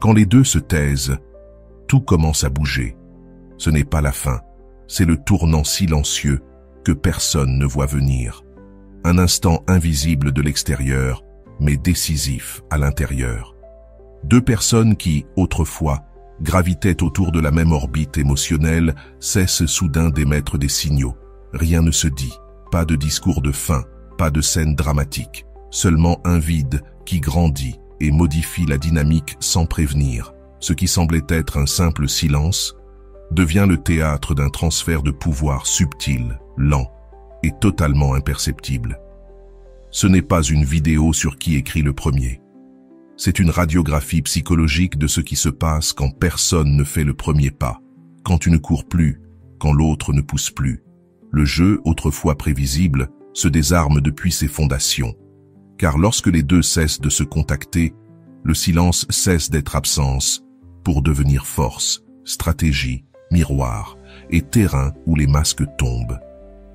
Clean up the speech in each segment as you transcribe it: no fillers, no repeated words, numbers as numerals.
Quand les deux se taisent, tout commence à bouger. Ce n'est pas la fin, c'est le tournant silencieux que personne ne voit venir. Un instant invisible de l'extérieur, mais décisif à l'intérieur. Deux personnes qui, autrefois, gravitaient autour de la même orbite émotionnelle, cessent soudain d'émettre des signaux. Rien ne se dit, pas de discours de fin, pas de scène dramatique, seulement un vide qui grandit et modifie la dynamique sans prévenir. Ce qui semblait être un simple silence devient le théâtre d'un transfert de pouvoir subtil, lent et totalement imperceptible. Ce n'est pas une vidéo sur qui écrit le premier. C'est une radiographie psychologique de ce qui se passe quand personne ne fait le premier pas, quand tu ne cours plus, quand l'autre ne pousse plus. Le jeu, autrefois prévisible, se désarme depuis ses fondations. Car lorsque les deux cessent de se contacter, le silence cesse d'être absence pour devenir force, stratégie, miroir et terrain où les masques tombent.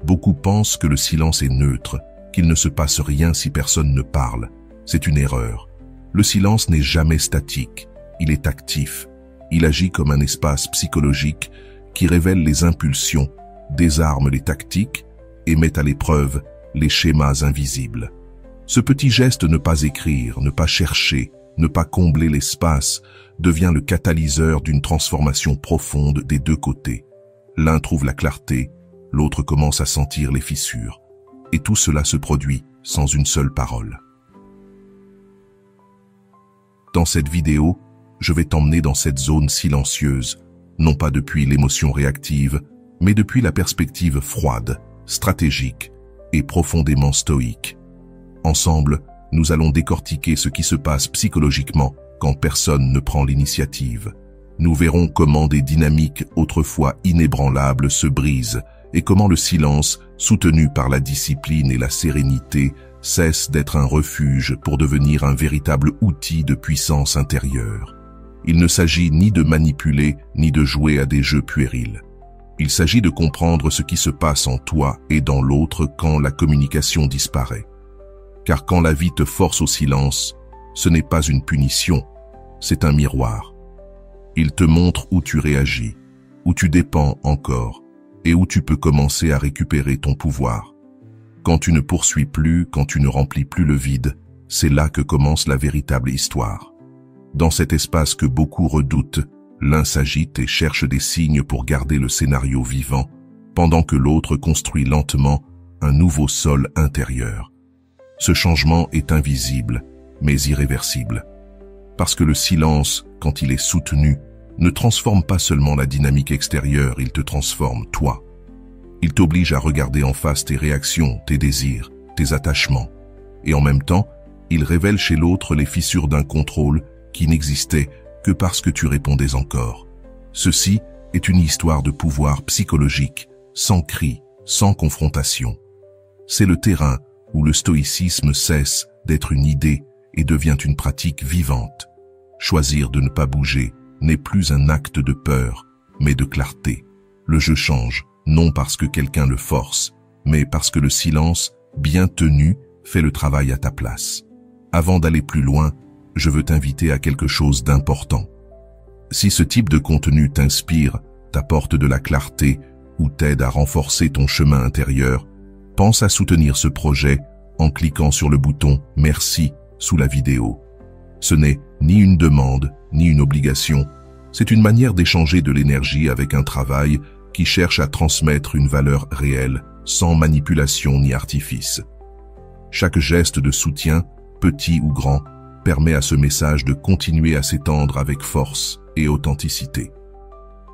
Beaucoup pensent que le silence est neutre, qu'il ne se passe rien si personne ne parle. C'est une erreur. Le silence n'est jamais statique, il est actif. Il agit comme un espace psychologique qui révèle les impulsions, désarme les tactiques et met à l'épreuve les schémas invisibles. Ce petit geste ne pas écrire, ne pas chercher, ne pas combler l'espace devient le catalyseur d'une transformation profonde des deux côtés. L'un trouve la clarté, l'autre commence à sentir les fissures. Et tout cela se produit sans une seule parole. Dans cette vidéo, je vais t'emmener dans cette zone silencieuse, non pas depuis l'émotion réactive, mais depuis la perspective froide, stratégique et profondément stoïque. Ensemble, nous allons décortiquer ce qui se passe psychologiquement quand personne ne prend l'initiative. Nous verrons comment des dynamiques autrefois inébranlables se brisent et comment le silence, soutenu par la discipline et la sérénité, cesse d'être un refuge pour devenir un véritable outil de puissance intérieure. Il ne s'agit ni de manipuler, ni de jouer à des jeux puérils. Il s'agit de comprendre ce qui se passe en toi et dans l'autre quand la communication disparaît. Car quand la vie te force au silence, ce n'est pas une punition, c'est un miroir. Il te montre où tu réagis, où tu dépends encore, et où tu peux commencer à récupérer ton pouvoir. Quand tu ne poursuis plus, quand tu ne remplis plus le vide, c'est là que commence la véritable histoire. Dans cet espace que beaucoup redoutent, l'un s'agite et cherche des signes pour garder le scénario vivant, pendant que l'autre construit lentement un nouveau sol intérieur. Ce changement est invisible, mais irréversible. Parce que le silence, quand il est soutenu, ne transforme pas seulement la dynamique extérieure, il te transforme toi. Il t'oblige à regarder en face tes réactions, tes désirs, tes attachements. Et en même temps, il révèle chez l'autre les fissures d'un contrôle qui n'existait que parce que tu répondais encore. Ceci est une histoire de pouvoir psychologique, sans cri, sans confrontation. C'est le terrain où le stoïcisme cesse d'être une idée et devient une pratique vivante. Choisir de ne pas bouger n'est plus un acte de peur, mais de clarté. Le jeu change, non parce que quelqu'un le force, mais parce que le silence, bien tenu, fait le travail à ta place. Avant d'aller plus loin, je veux t'inviter à quelque chose d'important. Si ce type de contenu t'inspire, t'apporte de la clarté ou t'aide à renforcer ton chemin intérieur, pense à soutenir ce projet en cliquant sur le bouton « Merci » sous la vidéo. Ce n'est ni une demande, ni une obligation, c'est une manière d'échanger de l'énergie avec un travail qui cherche à transmettre une valeur réelle, sans manipulation ni artifice. Chaque geste de soutien, petit ou grand, permet à ce message de continuer à s'étendre avec force et authenticité.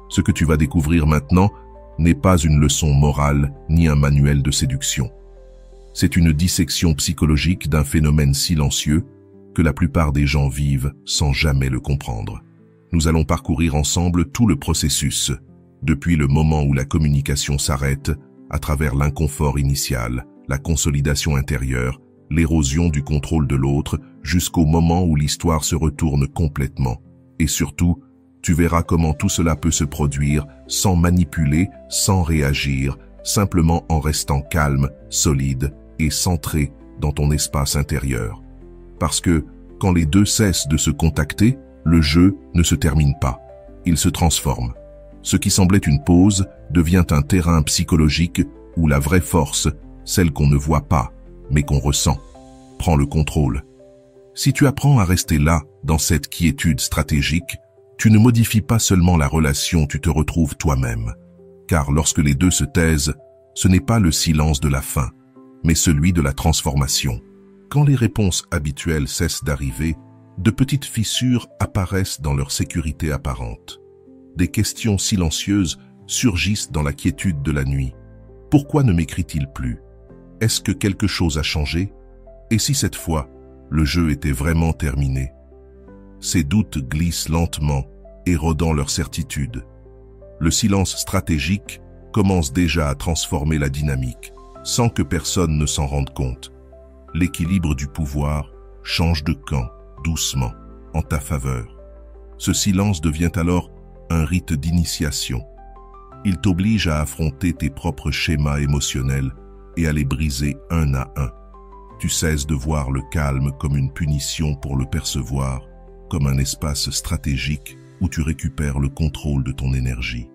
Ce que tu vas découvrir maintenant n'est pas une leçon morale ni un manuel de séduction. C'est une dissection psychologique d'un phénomène silencieux que la plupart des gens vivent sans jamais le comprendre. Nous allons parcourir ensemble tout le processus, depuis le moment où la communication s'arrête, à travers l'inconfort initial, la consolidation intérieure, l'érosion du contrôle de l'autre, jusqu'au moment où l'histoire se retourne complètement. Et surtout, tu verras comment tout cela peut se produire sans manipuler, sans réagir, simplement en restant calme, solide et centré dans ton espace intérieur. Parce que, quand les deux cessent de se contacter, Le jeu ne se termine pas, il se transforme. Ce qui semblait une pause devient un terrain psychologique où la vraie force, celle qu'on ne voit pas, mais qu'on ressent, prend le contrôle. Si tu apprends à rester là, dans cette quiétude stratégique, tu ne modifies pas seulement la relation, tu te retrouves toi-même. Car lorsque les deux se taisent, ce n'est pas le silence de la fin, mais celui de la transformation. Quand les réponses habituelles cessent d'arriver, de petites fissures apparaissent dans leur sécurité apparente. Des questions silencieuses surgissent dans la quiétude de la nuit. Pourquoi ne m'écrit-il plus? Est-ce que quelque chose a changé? Et si cette fois, le jeu était vraiment terminé? Ces doutes glissent lentement, érodant leur certitude. Le silence stratégique commence déjà à transformer la dynamique, sans que personne ne s'en rende compte. L'équilibre du pouvoir change de camp, doucement, en ta faveur. Ce silence devient alors un rite d'initiation. Il t'oblige à affronter tes propres schémas émotionnels et à les briser un à un. Tu cesses de voir le calme comme une punition pour le percevoir, comme un espace stratégique où tu récupères le contrôle de ton énergie.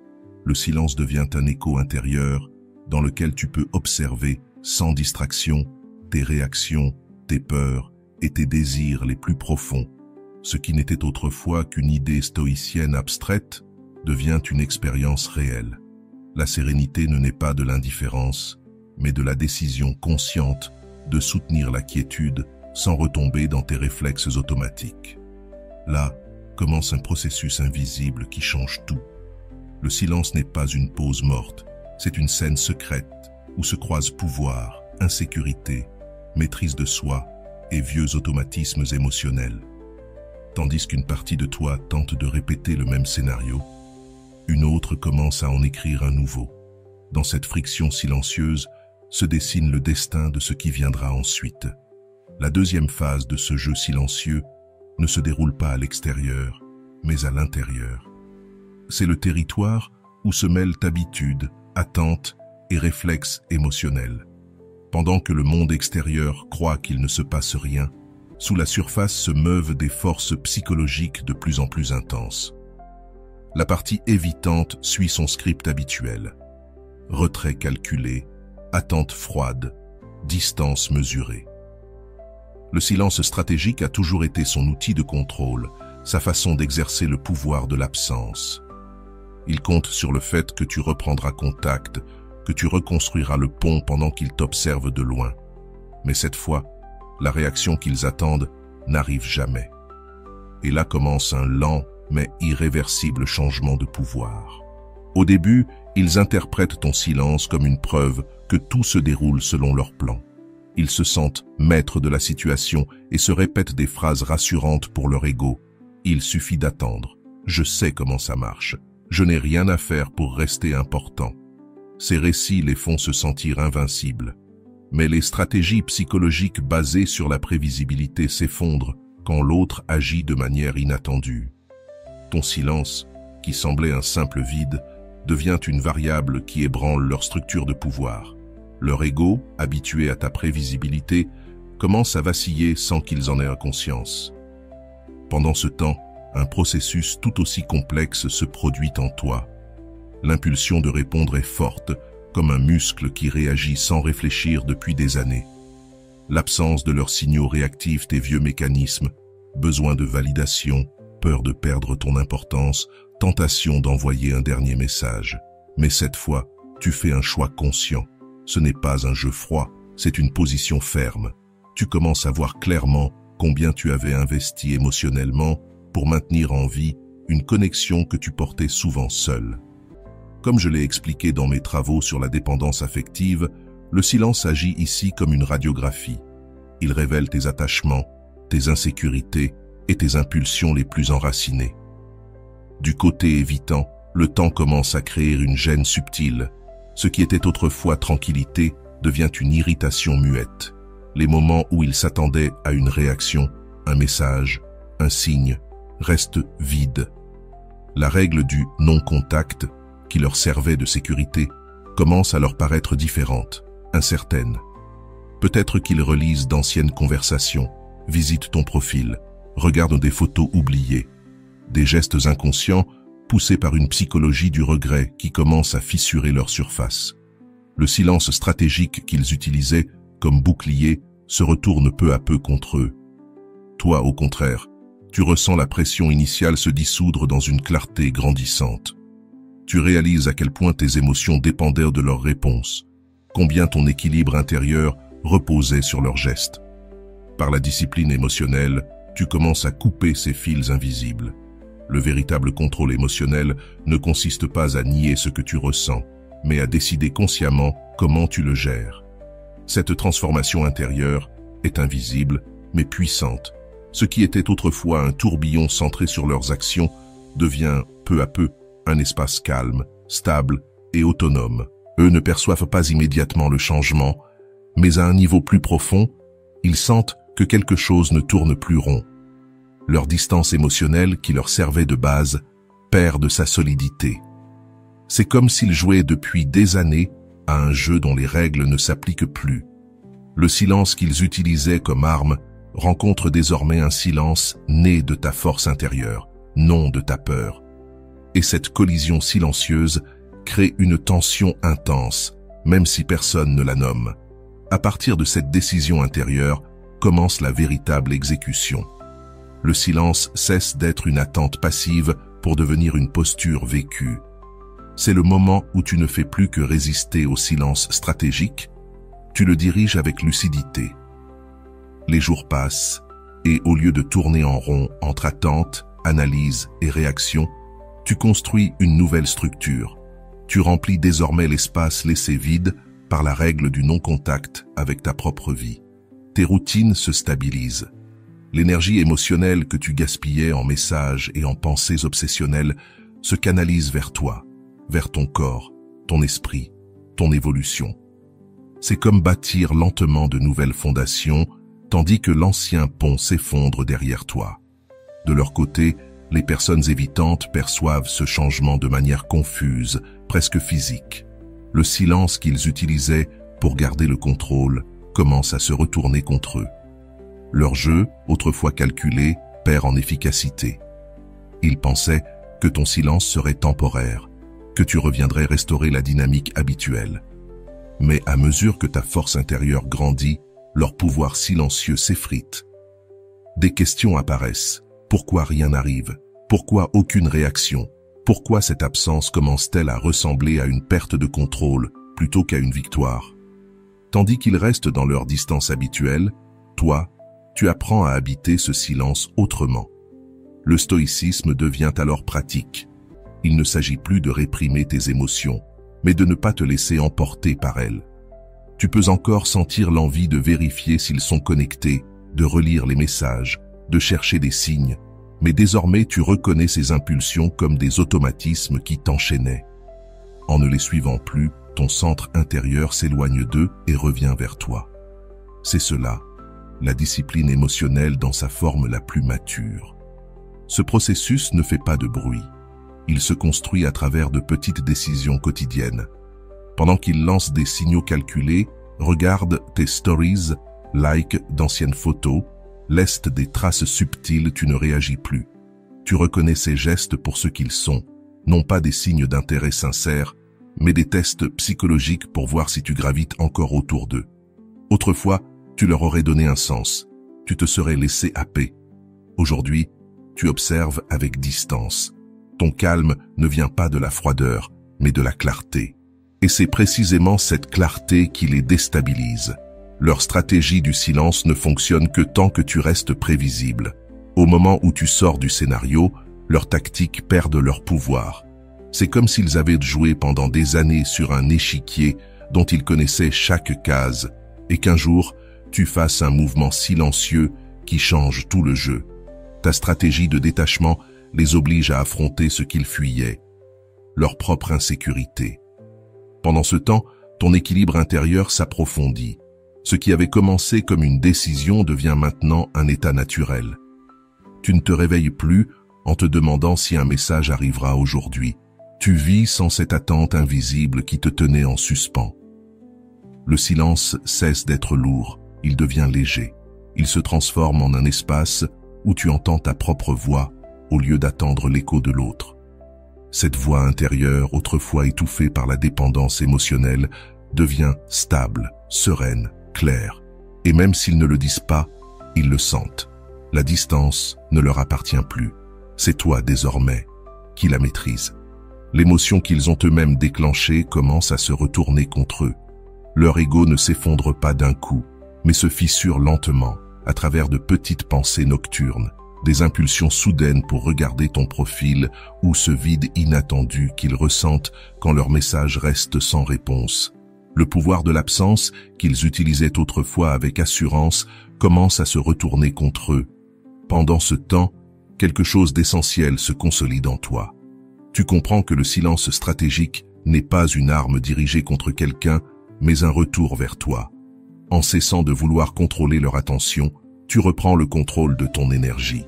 Le silence devient un écho intérieur dans lequel tu peux observer, sans distraction, tes réactions, tes peurs et tes désirs les plus profonds. Ce qui n'était autrefois qu'une idée stoïcienne abstraite devient une expérience réelle. La sérénité ne naît pas de l'indifférence, mais de la décision consciente de soutenir la quiétude sans retomber dans tes réflexes automatiques. Là commence un processus invisible qui change tout. Le silence n'est pas une pause morte, c'est une scène secrète où se croisent pouvoir, insécurité, maîtrise de soi et vieux automatismes émotionnels. Tandis qu'une partie de toi tente de répéter le même scénario, une autre commence à en écrire un nouveau. Dans cette friction silencieuse se dessine le destin de ce qui viendra ensuite. La deuxième phase de ce jeu silencieux ne se déroule pas à l'extérieur, mais à l'intérieur. C'est le territoire où se mêlent habitudes, attentes et réflexes émotionnels. Pendant que le monde extérieur croit qu'il ne se passe rien, sous la surface se meuvent des forces psychologiques de plus en plus intenses. La partie évitante suit son script habituel. Retrait calculé, attente froide, distance mesurée. Le silence stratégique a toujours été son outil de contrôle, sa façon d'exercer le pouvoir de l'absence. Il compte sur le fait que tu reprendras contact, que tu reconstruiras le pont pendant qu'ils t'observent de loin. Mais cette fois, la réaction qu'ils attendent n'arrive jamais. Et là commence un lent mais irréversible changement de pouvoir. Au début, ils interprètent ton silence comme une preuve que tout se déroule selon leur plan. Ils se sentent maîtres de la situation et se répètent des phrases rassurantes pour leur ego. Il suffit d'attendre. Je sais comment ça marche. Je n'ai rien à faire pour rester important. Ces récits les font se sentir invincibles. Mais les stratégies psychologiques basées sur la prévisibilité s'effondrent quand l'autre agit de manière inattendue. Ton silence, qui semblait un simple vide, devient une variable qui ébranle leur structure de pouvoir. Leur ego, habitué à ta prévisibilité, commence à vaciller sans qu'ils en aient conscience. Pendant ce temps, un processus tout aussi complexe se produit en toi. L'impulsion de répondre est forte, comme un muscle qui réagit sans réfléchir depuis des années. L'absence de leurs signaux réactive tes vieux mécanismes, besoin de validation, peur de perdre ton importance, tentation d'envoyer un dernier message. Mais cette fois, tu fais un choix conscient. Ce n'est pas un jeu froid, c'est une position ferme. Tu commences à voir clairement combien tu avais investi émotionnellement pour maintenir en vie une connexion que tu portais souvent seule. Comme je l'ai expliqué dans mes travaux sur la dépendance affective, le silence agit ici comme une radiographie. Il révèle tes attachements, tes insécurités et tes impulsions les plus enracinées. Du côté évitant, le temps commence à créer une gêne subtile. Ce qui était autrefois tranquillité devient une irritation muette. Les moments où ils s'attendaient à une réaction, un message, un signe, restent vides. La règle du non-contact, qui leur servait de sécurité, commence à leur paraître différente, incertaine. Peut-être qu'ils relisent d'anciennes conversations, visitent ton profil, regardent des photos oubliées. des gestes inconscients poussés par une psychologie du regret qui commence à fissurer leur surface. Le silence stratégique qu'ils utilisaient comme bouclier se retourne peu à peu contre eux. Toi, au contraire, tu ressens la pression initiale se dissoudre dans une clarté grandissante. Tu réalises à quel point tes émotions dépendaient de leurs réponses, combien ton équilibre intérieur reposait sur leurs gestes. Par la discipline émotionnelle, tu commences à couper ces fils invisibles. Le véritable contrôle émotionnel ne consiste pas à nier ce que tu ressens, mais à décider consciemment comment tu le gères. Cette transformation intérieure est invisible, mais puissante. Ce qui était autrefois un tourbillon centré sur leurs actions devient, peu à peu, un espace calme, stable et autonome. Eux ne perçoivent pas immédiatement le changement, mais à un niveau plus profond, ils sentent que quelque chose ne tourne plus rond. Leur distance émotionnelle qui leur servait de base perd de sa solidité. C'est comme s'ils jouaient depuis des années à un jeu dont les règles ne s'appliquent plus. Le silence qu'ils utilisaient comme arme rencontre désormais un silence né de ta force intérieure, non de ta peur. Et cette collision silencieuse crée une tension intense, même si personne ne la nomme. À partir de cette décision intérieure, commence la véritable exécution. Le silence cesse d'être une attente passive pour devenir une posture vécue. C'est le moment où tu ne fais plus que résister au silence stratégique, tu le diriges avec lucidité. Les jours passent, et au lieu de tourner en rond entre attente, analyse et réaction, tu construis une nouvelle structure. Tu remplis désormais l'espace laissé vide par la règle du non-contact avec ta propre vie. Tes routines se stabilisent. L'énergie émotionnelle que tu gaspillais en messages et en pensées obsessionnelles se canalise vers toi, vers ton corps, ton esprit, ton évolution. C'est comme bâtir lentement de nouvelles fondations, tandis que l'ancien pont s'effondre derrière toi. De leur côté, les personnes évitantes perçoivent ce changement de manière confuse, presque physique. Le silence qu'ils utilisaient pour garder le contrôle commence à se retourner contre eux. Leur jeu, autrefois calculé, perd en efficacité. Ils pensaient que ton silence serait temporaire, que tu reviendrais restaurer la dynamique habituelle. Mais à mesure que ta force intérieure grandit, leur pouvoir silencieux s'effrite. Des questions apparaissent. Pourquoi rien n'arrive? Pourquoi aucune réaction? Pourquoi cette absence commence-t-elle à ressembler à une perte de contrôle plutôt qu'à une victoire? Tandis qu'ils restent dans leur distance habituelle, toi, tu apprends à habiter ce silence autrement. Le stoïcisme devient alors pratique. Il ne s'agit plus de réprimer tes émotions, mais de ne pas te laisser emporter par elles. Tu peux encore sentir l'envie de vérifier s'ils sont connectés, de relire les messages, de chercher des signes, mais désormais tu reconnais ces impulsions comme des automatismes qui t'enchaînaient. En ne les suivant plus, ton centre intérieur s'éloigne d'eux et revient vers toi. C'est cela, la discipline émotionnelle dans sa forme la plus mature. Ce processus ne fait pas de bruit. Il se construit à travers de petites décisions quotidiennes. Pendant qu'il lance des signaux calculés, regarde tes stories, like d'anciennes photos, laisse des traces subtiles, tu ne réagis plus. Tu reconnais ces gestes pour ce qu'ils sont, non pas des signes d'intérêt sincère, mais des tests psychologiques pour voir si tu gravites encore autour d'eux. Autrefois, tu leur aurais donné un sens, tu te serais laissé happer. Aujourd'hui, tu observes avec distance. Ton calme ne vient pas de la froideur, mais de la clarté. Et c'est précisément cette clarté qui les déstabilise. Leur stratégie du silence ne fonctionne que tant que tu restes prévisible. Au moment où tu sors du scénario, leurs tactiques perdent leur pouvoir. C'est comme s'ils avaient joué pendant des années sur un échiquier dont ils connaissaient chaque case, et qu'un jour, tu fasses un mouvement silencieux qui change tout le jeu. Ta stratégie de détachement les oblige à affronter ce qu'ils fuyaient, leur propre insécurité. Pendant ce temps, ton équilibre intérieur s'approfondit. Ce qui avait commencé comme une décision devient maintenant un état naturel. Tu ne te réveilles plus en te demandant si un message arrivera aujourd'hui. Tu vis sans cette attente invisible qui te tenait en suspens. Le silence cesse d'être lourd, il devient léger. Il se transforme en un espace où tu entends ta propre voix au lieu d'attendre l'écho de l'autre. Cette voix intérieure, autrefois étouffée par la dépendance émotionnelle, devient stable, sereine, claire. Et même s'ils ne le disent pas, ils le sentent. La distance ne leur appartient plus. C'est toi, désormais, qui la maîtrise. L'émotion qu'ils ont eux-mêmes déclenchée commence à se retourner contre eux. Leur ego ne s'effondre pas d'un coup, mais se fissure lentement, à travers de petites pensées nocturnes, des impulsions soudaines pour regarder ton profil ou ce vide inattendu qu'ils ressentent quand leur message reste sans réponse. Le pouvoir de l'absence, qu'ils utilisaient autrefois avec assurance, commence à se retourner contre eux. Pendant ce temps, quelque chose d'essentiel se consolide en toi. Tu comprends que le silence stratégique n'est pas une arme dirigée contre quelqu'un, mais un retour vers toi. En cessant de vouloir contrôler leur attention, tu reprends le contrôle de ton énergie.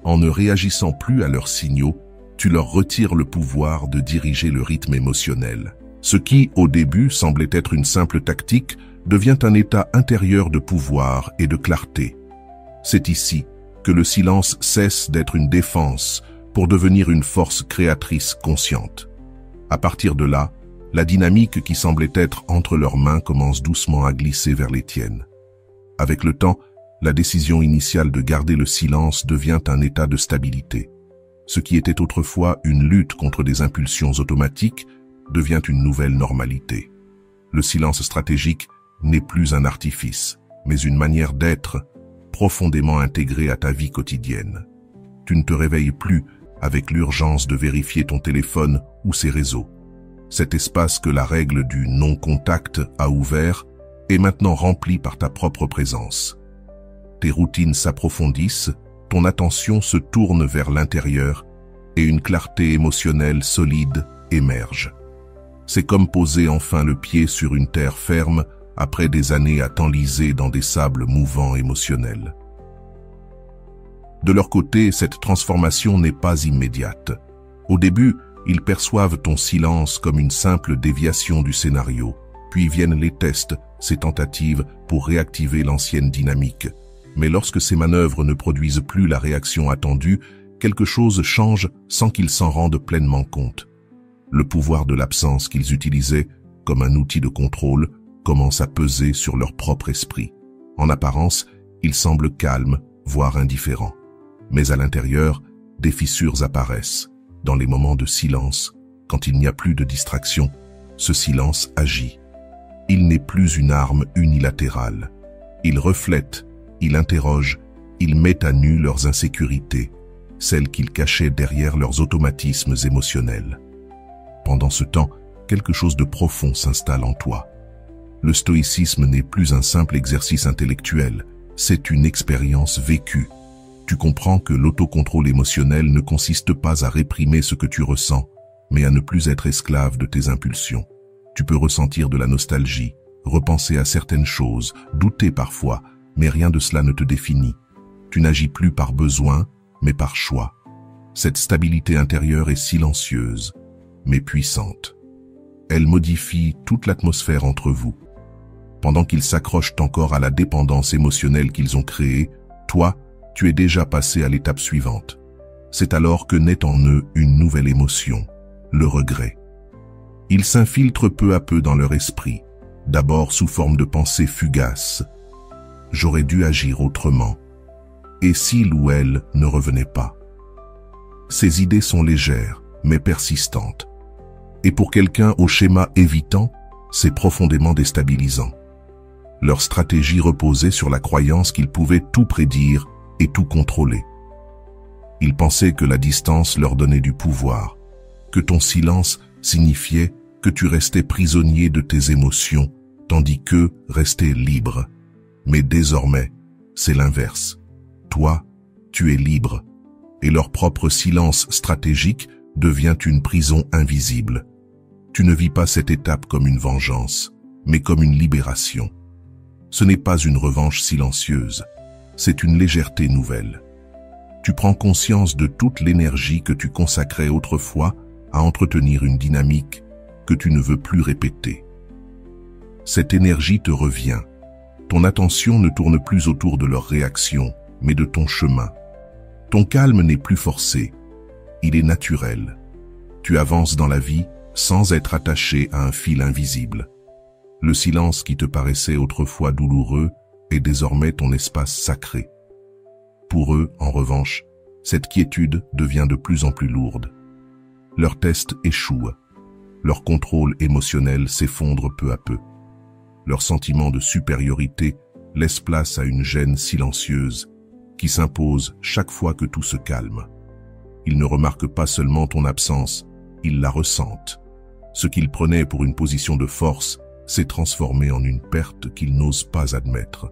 En ne réagissant plus à leurs signaux, tu leur retires le pouvoir de diriger le rythme émotionnel. Ce qui, au début, semblait être une simple tactique, devient un état intérieur de pouvoir et de clarté. C'est ici que le silence cesse d'être une défense pour devenir une force créatrice consciente. À partir de là, la dynamique qui semblait être entre leurs mains commence doucement à glisser vers les tiennes. Avec le temps, la décision initiale de garder le silence devient un état de stabilité. Ce qui était autrefois une lutte contre des impulsions automatiques devient une nouvelle normalité. Le silence stratégique n'est plus un artifice, mais une manière d'être profondément intégrée à ta vie quotidienne. Tu ne te réveilles plus avec l'urgence de vérifier ton téléphone ou ses réseaux. Cet espace que la règle du non-contact a ouvert est maintenant rempli par ta propre présence. Tes routines s'approfondissent, ton attention se tourne vers l'intérieur et une clarté émotionnelle solide émerge. C'est comme poser enfin le pied sur une terre ferme après des années à t'enliser dans des sables mouvants émotionnels. De leur côté, cette transformation n'est pas immédiate. Au début, ils perçoivent ton silence comme une simple déviation du scénario, puis viennent les tests, ces tentatives pour réactiver l'ancienne dynamique. Mais lorsque ces manœuvres ne produisent plus la réaction attendue, quelque chose change sans qu'ils s'en rendent pleinement compte. Le pouvoir de l'absence qu'ils utilisaient comme un outil de contrôle commence à peser sur leur propre esprit. En apparence, ils semblent calmes, voire indifférents. Mais à l'intérieur, des fissures apparaissent. Dans les moments de silence, quand il n'y a plus de distraction, ce silence agit. Il n'est plus une arme unilatérale. Il reflète, il interroge, il met à nu leurs insécurités, celles qu'ils cachaient derrière leurs automatismes émotionnels. Pendant ce temps, quelque chose de profond s'installe en toi. Le stoïcisme n'est plus un simple exercice intellectuel, c'est une expérience vécue. Tu comprends que l'autocontrôle émotionnel ne consiste pas à réprimer ce que tu ressens, mais à ne plus être esclave de tes impulsions. Tu peux ressentir de la nostalgie, repenser à certaines choses, douter parfois, mais rien de cela ne te définit. Tu n'agis plus par besoin, mais par choix. Cette stabilité intérieure est silencieuse, mais puissante. Elle modifie toute l'atmosphère entre vous. Pendant qu'ils s'accrochent encore à la dépendance émotionnelle qu'ils ont créée, toi, tu es déjà passé à l'étape suivante. C'est alors que naît en eux une nouvelle émotion, le regret. Il s'infiltre peu à peu dans leur esprit, d'abord sous forme de pensées fugaces. J'aurais dû agir autrement. Et s'il ou elle ne revenait pas? Ces idées sont légères, mais persistantes. Et pour quelqu'un au schéma évitant, c'est profondément déstabilisant. Leur stratégie reposait sur la croyance qu'ils pouvaient tout prédire et tout contrôler. Ils pensaient que la distance leur donnait du pouvoir, que ton silence signifiait que tu restais prisonnier de tes émotions, tandis qu'eux restaient libres. Mais désormais, c'est l'inverse. Toi, tu es libre, et leur propre silence stratégique devient une prison invisible. Tu ne vis pas cette étape comme une vengeance, mais comme une libération. Ce n'est pas une revanche silencieuse, c'est une légèreté nouvelle. Tu prends conscience de toute l'énergie que tu consacrais autrefois à entretenir une dynamique que tu ne veux plus répéter. Cette énergie te revient. Ton attention ne tourne plus autour de leur réaction, mais de ton chemin. Ton calme n'est plus forcé, il est naturel. Tu avances dans la vie sans être attaché à un fil invisible. Le silence qui te paraissait autrefois douloureux est désormais ton espace sacré. Pour eux, en revanche, cette quiétude devient de plus en plus lourde. Leurs tests échouent. Leur contrôle émotionnel s'effondre peu à peu. Leur sentiment de supériorité laisse place à une gêne silencieuse qui s'impose chaque fois que tout se calme. Ils ne remarquent pas seulement ton absence, ils la ressentent. Ce qu'ils prenaient pour une position de force s'est transformé en une perte qu'ils n'osent pas admettre.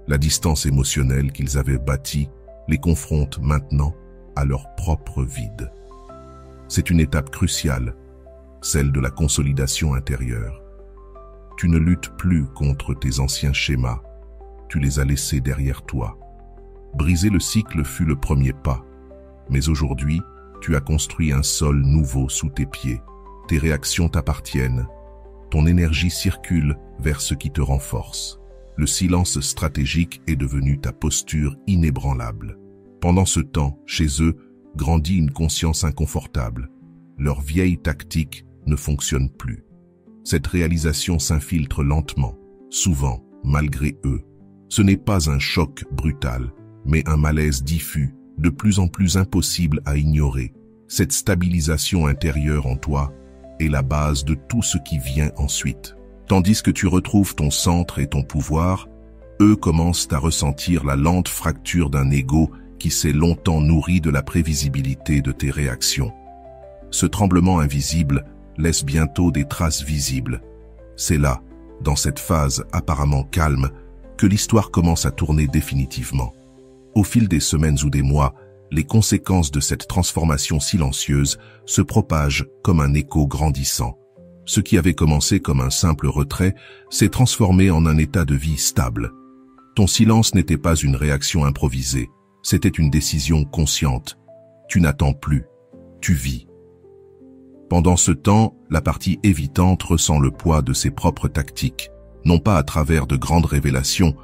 La distance émotionnelle qu'ils avaient bâtie les confronte maintenant à leur propre vide. C'est une étape cruciale, celle de la consolidation intérieure. Tu ne luttes plus contre tes anciens schémas, tu les as laissés derrière toi. Briser le cycle fut le premier pas, mais aujourd'hui, tu as construit un sol nouveau sous tes pieds. Tes réactions t'appartiennent, ton énergie circule vers ce qui te renforce. Le silence stratégique est devenu ta posture inébranlable. Pendant ce temps, chez eux, grandit une conscience inconfortable. Leur vieille tactique ne fonctionne plus. Cette réalisation s'infiltre lentement, souvent, malgré eux. Ce n'est pas un choc brutal, mais un malaise diffus, de plus en plus impossible à ignorer. Cette stabilisation intérieure en toi est la base de tout ce qui vient ensuite. Tandis que tu retrouves ton centre et ton pouvoir, eux commencent à ressentir la lente fracture d'un ego qui s'est longtemps nourri de la prévisibilité de tes réactions. Ce tremblement invisible laisse bientôt des traces visibles. C'est là, dans cette phase apparemment calme, que l'histoire commence à tourner définitivement. Au fil des semaines ou des mois, les conséquences de cette transformation silencieuse se propagent comme un écho grandissant. Ce qui avait commencé comme un simple retrait s'est transformé en un état de vie stable. Ton silence n'était pas une réaction improvisée, c'était une décision consciente. Tu n'attends plus, tu vis. Pendant ce temps, la partie évitante ressent le poids de ses propres tactiques, non pas à travers de grandes révélations,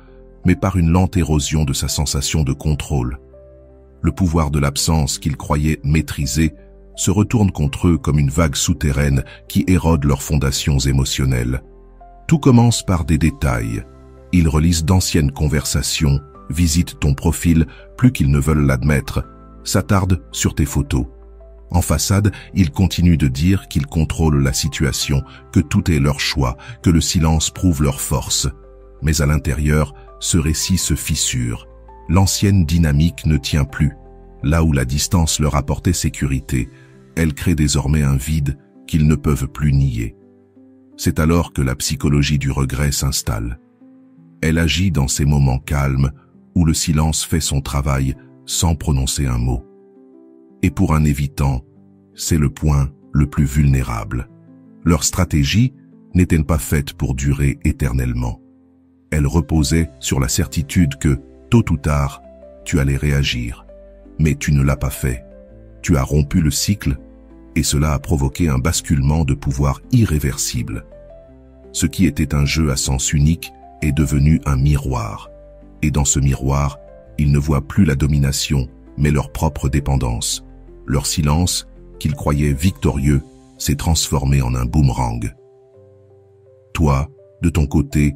mais par une lente érosion de sa sensation de contrôle. Le pouvoir de l'absence qu'ils croyaient maîtriser se retourne contre eux comme une vague souterraine qui érode leurs fondations émotionnelles. Tout commence par des détails. Ils relisent d'anciennes conversations, visitent ton profil plus qu'ils ne veulent l'admettre, s'attardent sur tes photos. En façade, ils continuent de dire qu'ils contrôlent la situation, que tout est leur choix, que le silence prouve leur force. Mais à l'intérieur, ce récit se fissure. L'ancienne dynamique ne tient plus. Là où la distance leur apportait sécurité, elle crée désormais un vide qu'ils ne peuvent plus nier. C'est alors que la psychologie du regret s'installe. Elle agit dans ces moments calmes où le silence fait son travail sans prononcer un mot. Et pour un évitant, c'est le point le plus vulnérable. Leur stratégie n'était pas faite pour durer éternellement. Elle reposait sur la certitude que, tôt ou tard, tu allais réagir. Mais tu ne l'as pas fait. Tu as rompu le cycle et cela a provoqué un basculement de pouvoir irréversible. Ce qui était un jeu à sens unique est devenu un miroir. Et dans ce miroir, ils ne voient plus la domination, mais leur propre dépendance. Leur silence, qu'ils croyaient victorieux, s'est transformé en un boomerang. Toi, de ton côté,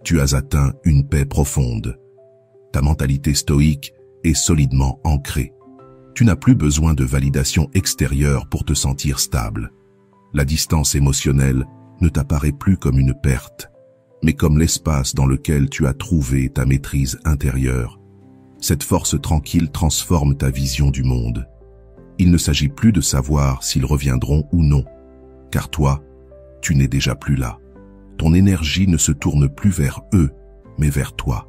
tu as atteint une paix profonde. Ta mentalité stoïque est solidement ancrée. Tu n'as plus besoin de validation extérieure pour te sentir stable. La distance émotionnelle ne t'apparaît plus comme une perte, mais comme l'espace dans lequel tu as trouvé ta maîtrise intérieure. Cette force tranquille transforme ta vision du monde. Il ne s'agit plus de savoir s'ils reviendront ou non, car toi, tu n'es déjà plus là. Ton énergie ne se tourne plus vers eux, mais vers toi.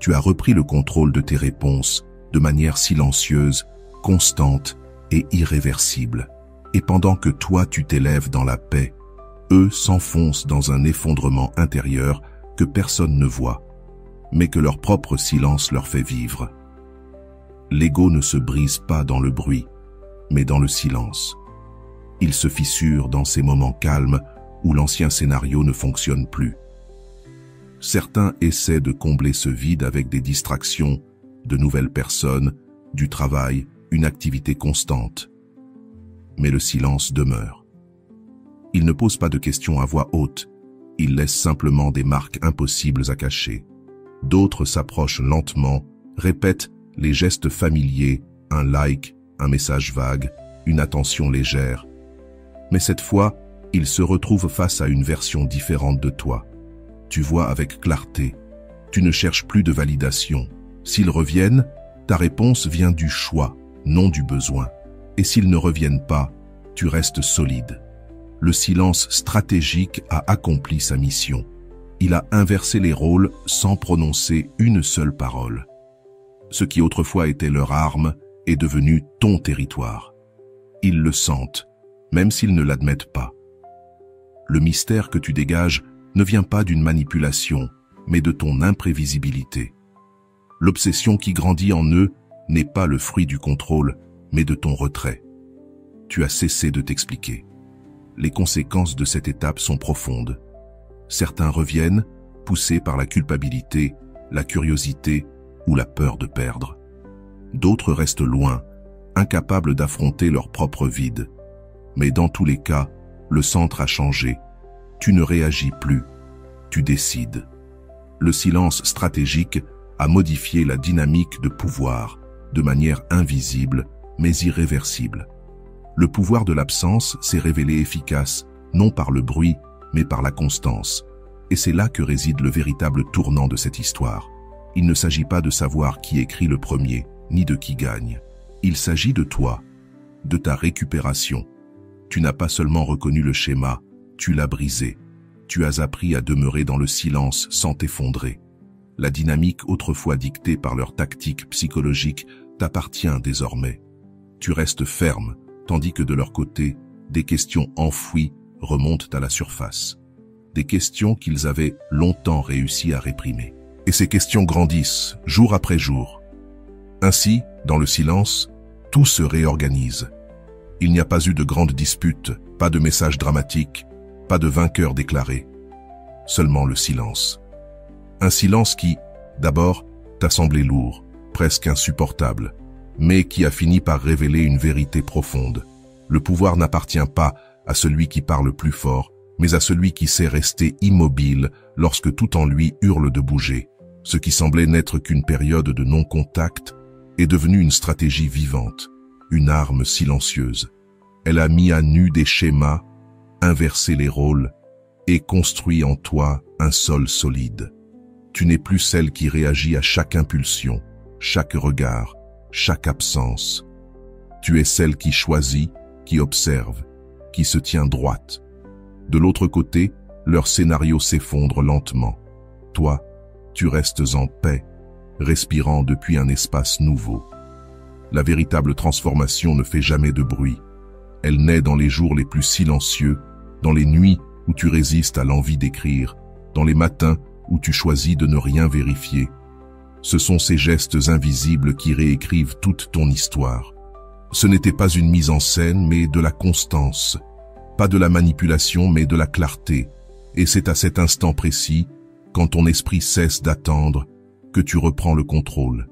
Tu as repris le contrôle de tes réponses de manière silencieuse, constante et irréversible. Et pendant que toi tu t'élèves dans la paix, eux s'enfoncent dans un effondrement intérieur que personne ne voit, mais que leur propre silence leur fait vivre. L'ego ne se brise pas dans le bruit, mais dans le silence. Il se fissure dans ces moments calmes où l'ancien scénario ne fonctionne plus. Certains essaient de combler ce vide avec des distractions, de nouvelles personnes, du travail, une activité constante. Mais le silence demeure. Il ne pose pas de questions à voix haute, il laisse simplement des marques impossibles à cacher. D'autres s'approchent lentement, répètent les gestes familiers, un like, un message vague, une attention légère. Mais cette fois, ils se retrouvent face à une version différente de toi. Tu vois avec clarté. Tu ne cherches plus de validation. S'ils reviennent, ta réponse vient du choix, non du besoin. Et s'ils ne reviennent pas, tu restes solide. Le silence stratégique a accompli sa mission. Il a inversé les rôles sans prononcer une seule parole. Ce qui autrefois était leur arme est devenu ton territoire. Ils le sentent, même s'ils ne l'admettent pas. Le mystère que tu dégages ne vient pas d'une manipulation, mais de ton imprévisibilité. L'obsession qui grandit en eux n'est pas le fruit du contrôle, mais de ton retrait. Tu as cessé de t'expliquer. Les conséquences de cette étape sont profondes. Certains reviennent, poussés par la culpabilité, la curiosité ou la peur de perdre. D'autres restent loin, incapables d'affronter leur propre vide. Mais dans tous les cas, le centre a changé. Tu ne réagis plus, tu décides. Le silence stratégique a modifié la dynamique de pouvoir, de manière invisible, mais irréversible. Le pouvoir de l'absence s'est révélé efficace, non par le bruit, mais par la constance. Et c'est là que réside le véritable tournant de cette histoire. Il ne s'agit pas de savoir qui écrit le premier, ni de qui gagne. Il s'agit de toi, de ta récupération. Tu n'as pas seulement reconnu le schéma, tu l'as brisé. Tu as appris à demeurer dans le silence sans t'effondrer. La dynamique autrefois dictée par leur tactique psychologique t'appartient désormais. Tu restes ferme, tandis que de leur côté, des questions enfouies remontent à la surface. Des questions qu'ils avaient longtemps réussi à réprimer. Et ces questions grandissent, jour après jour. Ainsi, dans le silence, tout se réorganise. Il n'y a pas eu de grandes disputes, pas de messages dramatiques, pas de vainqueur déclaré. Seulement le silence. Un silence qui, d'abord, t'a semblé lourd, presque insupportable, mais qui a fini par révéler une vérité profonde. Le pouvoir n'appartient pas à celui qui parle plus fort, mais à celui qui sait rester immobile lorsque tout en lui hurle de bouger. Ce qui semblait n'être qu'une période de non-contact est devenu une stratégie vivante, une arme silencieuse. Elle a mis à nu des schémas, inversé les rôles et construit en toi un sol solide. Tu n'es plus celle qui réagit à chaque impulsion, chaque regard, chaque absence. Tu es celle qui choisit, qui observe, qui se tient droite. De l'autre côté, leur scénario s'effondre lentement. Toi, tu restes en paix, respirant depuis un espace nouveau. La véritable transformation ne fait jamais de bruit. Elle naît dans les jours les plus silencieux, dans les nuits où tu résistes à l'envie d'écrire, dans les matins où tu choisis de ne rien vérifier. Ce sont ces gestes invisibles qui réécrivent toute ton histoire. Ce n'était pas une mise en scène, mais de la constance. Pas de la manipulation, mais de la clarté. Et c'est à cet instant précis, quand ton esprit cesse d'attendre, que tu reprends le contrôle.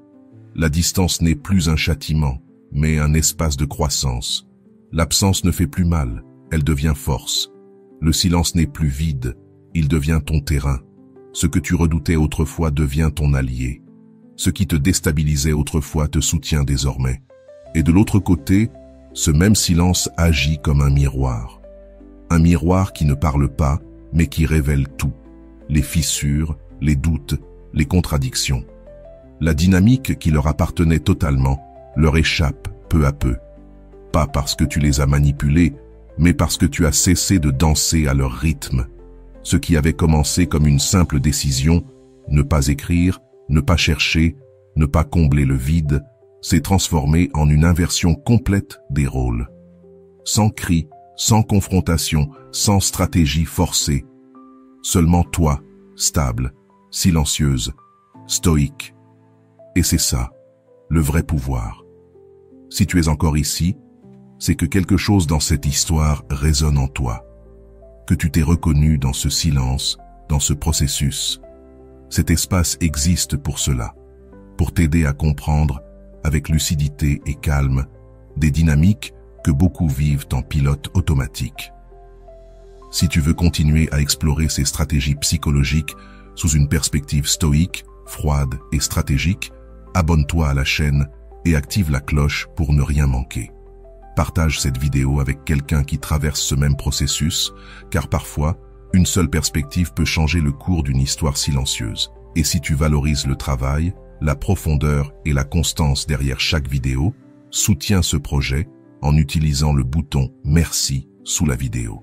La distance n'est plus un châtiment, mais un espace de croissance. L'absence ne fait plus mal, elle devient force. Le silence n'est plus vide, il devient ton terrain. Ce que tu redoutais autrefois devient ton allié. Ce qui te déstabilisait autrefois te soutient désormais. Et de l'autre côté, ce même silence agit comme un miroir. Un miroir qui ne parle pas, mais qui révèle tout. Les fissures, les doutes, les contradictions. La dynamique qui leur appartenait totalement leur échappe peu à peu. Pas parce que tu les as manipulés, mais parce que tu as cessé de danser à leur rythme. Ce qui avait commencé comme une simple décision, ne pas écrire, ne pas chercher, ne pas combler le vide, s'est transformé en une inversion complète des rôles. Sans cri, sans confrontation, sans stratégie forcée. Seulement toi, stable, silencieuse, stoïque. Et c'est ça, le vrai pouvoir. Si tu es encore ici, c'est que quelque chose dans cette histoire résonne en toi. Que tu t'es reconnu dans ce silence, dans ce processus. Cet espace existe pour cela, pour t'aider à comprendre, avec lucidité et calme, des dynamiques que beaucoup vivent en pilote automatique. Si tu veux continuer à explorer ces stratégies psychologiques sous une perspective stoïque, froide et stratégique, abonne-toi à la chaîne et active la cloche pour ne rien manquer. Partage cette vidéo avec quelqu'un qui traverse ce même processus, car parfois, une seule perspective peut changer le cours d'une histoire silencieuse. Et si tu valorises le travail, la profondeur et la constance derrière chaque vidéo, soutiens ce projet en utilisant le bouton « Merci » sous la vidéo.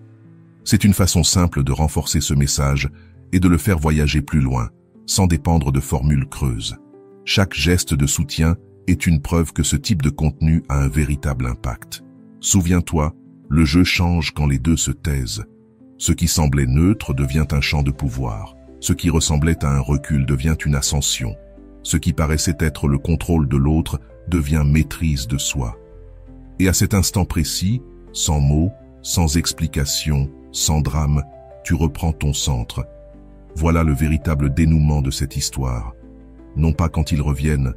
C'est une façon simple de renforcer ce message et de le faire voyager plus loin, sans dépendre de formules creuses. Chaque geste de soutien est une preuve que ce type de contenu a un véritable impact. Souviens-toi, le jeu change quand les deux se taisent. Ce qui semblait neutre devient un champ de pouvoir. Ce qui ressemblait à un recul devient une ascension. Ce qui paraissait être le contrôle de l'autre devient maîtrise de soi. Et à cet instant précis, sans mots, sans explication, sans drame, tu reprends ton centre. Voilà le véritable dénouement de cette histoire. Non pas quand ils reviennent,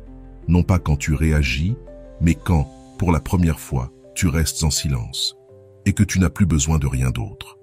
non pas quand tu réagis, mais quand, pour la première fois, tu restes en silence et que tu n'as plus besoin de rien d'autre.